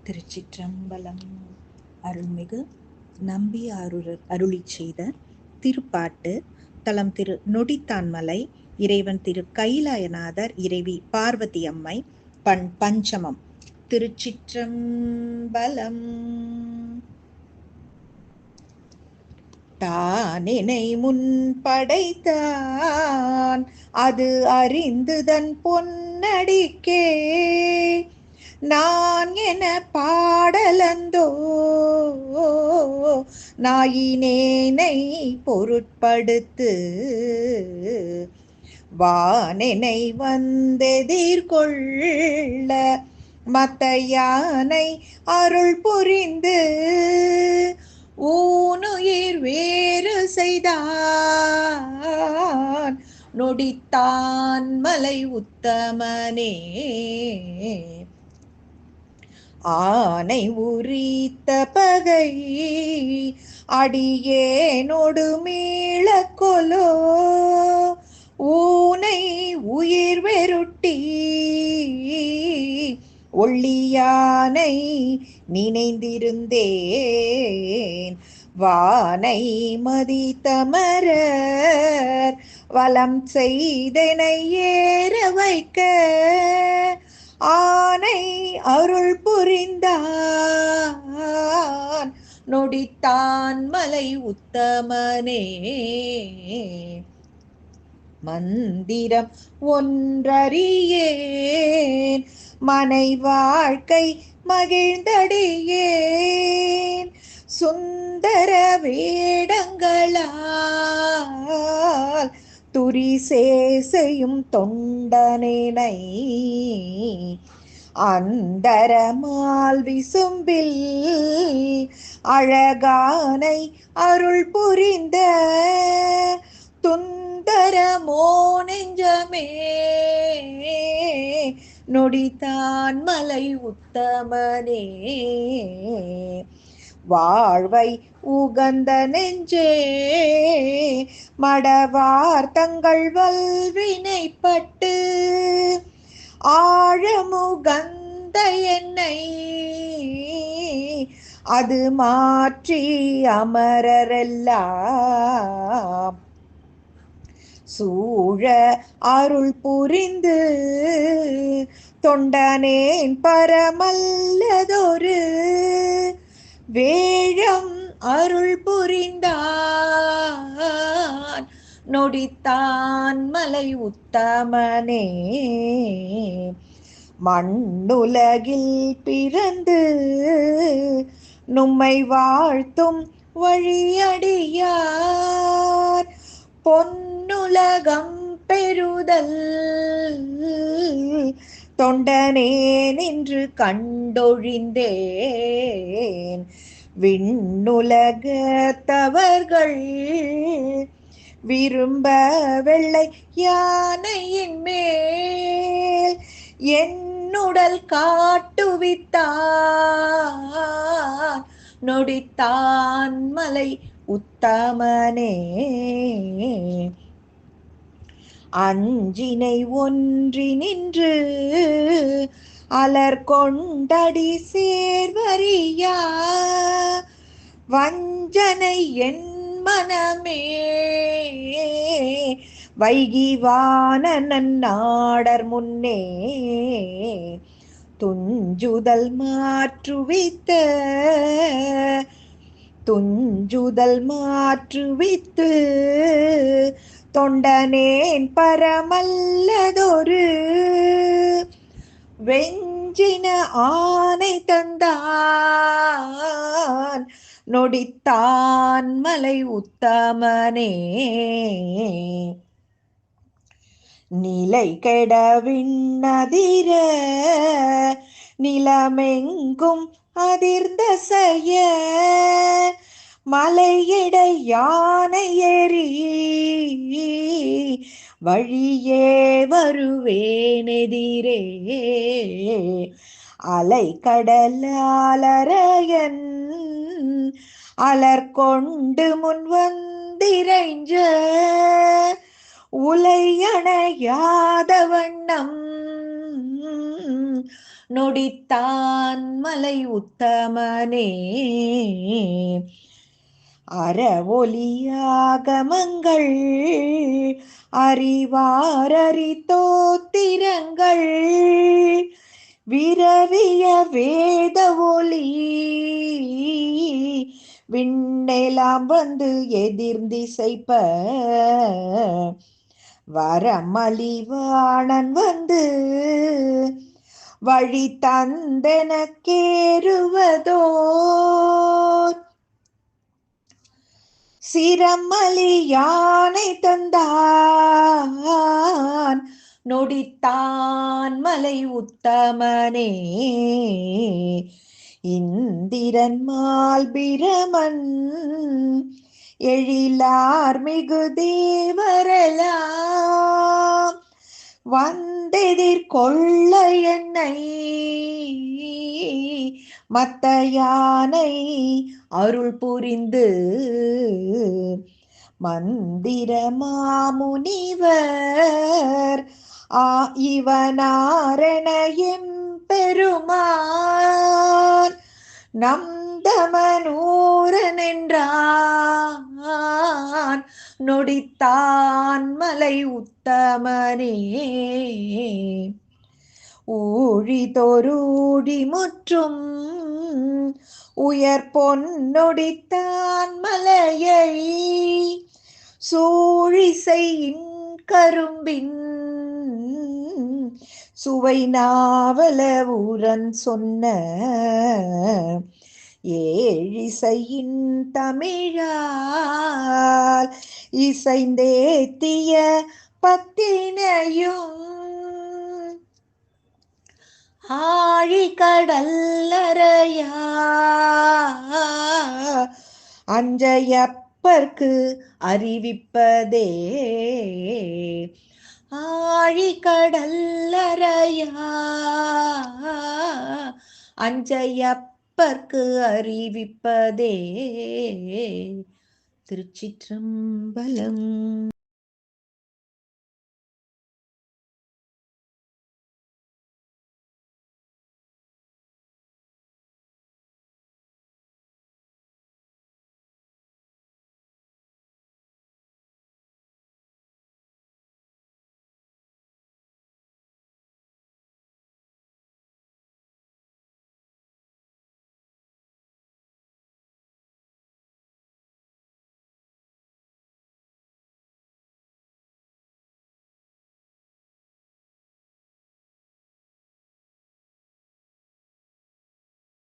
திருச்சிற்றம்பலம். அருள்மிகு நம்பி அருளிச் செய்த திருப்பாட்டு. தலம் திரு நொடித்தான்மலை. இறைவன் திரு கைலாயநாதர், இறைவி பார்வதி அம்மை. பண் பஞ்சமம். திருச்சிற்றம்பலம். தானினை முன் படைத்தான் அது அறிந்துதன் பொன்னடிக்கே நான் என பாடலந்தோ நாயினேனை பொருட்படுத்து வானெனை வந்தெதிர்கொள்ள மத்த யானை அருள் புரிந்து ஊனுயிர் வேறு செய்தான் நொடித்தான் மலை உத்தமனே. ஆனை உரித்த பகை அடியேனோடு மீள கொலோ ஊனை உயிர் வெருட்டி ஒள்ளியானை நினைந்திருந்தேன் வானை மதித்தமரர் வலம் செய்தனை ஏற வைக்க ஆனை அருள் புரிந்தான் நொடித்தான் மலை உத்தமனே. மந்திரம் ஒன்றறியேன் மனை வாழ்க்கை மகிழ்ந்தடியேன் சுந்தர வேடங்களால் துரிசேசையும் தொண்டனை அந்தரமால் விசும்பில் அழகானை அருள் புரிந்த துந்தரமோ நெஞ்சமே நொடித்தான் மலை உத்தமனே. வாழ்வை உகந்த நெஞ்சே மடவார் தங்கள் வல்வினைப்பட்டு ஆழமுகந்த என்னை அது மாற்றி அமரரெல்லாம் சூழ அருள் புரிந்து தொண்டனேன் பரமல்லதொரு வேழம் அருள் புரிந்தான் நொடித்தான் மலை உத்தமனே. மண்ணுலகில் பிறந்து நும்மை வாழ்த்தும் வழியடியார் பொன்னுலகம் பெறுதல் தொண்டனே நின்று கண்டொழிந்தேன் விண்ணுலகத்தவர்கள் விரும்ப வெள்ளை யானையின் மேல் என்னுடல் காட்டுவித்தான் நொடித்தான் மலை உத்தமனே. அஞ்சினை ஒன்றி நின்று அலர் கொண்டடி சேர்வரியா வஞ்சனை என் மனமே வைகிவான நன்னாடர் முன்னே துஞ்சுதல் மாற்றுவித்து தொண்டனேன் பரமல்லதொரு வெஞ்சின ஆனை தந்தான் நொடித்தான் மலை உத்தமனே. நிலை கெடவிண்ணதிர நிலமெங்கும் அதிர்ந்த செய்ய மலையிடை யானை ஏறி வழியே வருவேனெதிரே அலை கடலாலரையன் அலர் கொண்டு முன் வந்திரைஞ்ச உலை அணையாத வண்ணம் நொடித்தான் மலை உத்தமனே. அறவொலியாகமங்கள் அறிவாரறி தோத்திரங்கள் விரவிய வேத ஒலி விண்ணெலாம் வந்து எதிர்ந்திசைப்ப வரமலிவாணன் வந்து வழி தந்தெனக்கேறுவதோ சிரமலி யானை தந்தான் நொடித்தான் மலை உத்தமனே. இந்திரன் மால் பிரமன் எழிலார் மிகு தேவரெல்லாம் வந்தெதிர்கொள்ள என்னை மத்த யானை அருள் புரிந்து மந்திர மாமுனிவர் இவனாரென எம்பெருமான் நம்தமனூரன் என்றான் நொடித்தான் மலை உத்தமனே. ஊழிதொரூழி முற்றும் உயர் பொன்னொடித்தான் மலையை சூழிசையின் கரும்பின் சுவை நாவலவுரன் சொன்ன ஏழிசையின் தமிழால் இசைந்தேத்திய பத்தினையும் ஆழி கடல்லறையா அஞ்சையப்பர்க்கு அறிவிப்பதே. ஆழி கடல்லறையா அஞ்சையப்பர்க்கு அறிவிப்பதே. திருச்சிற்றம்பலம்.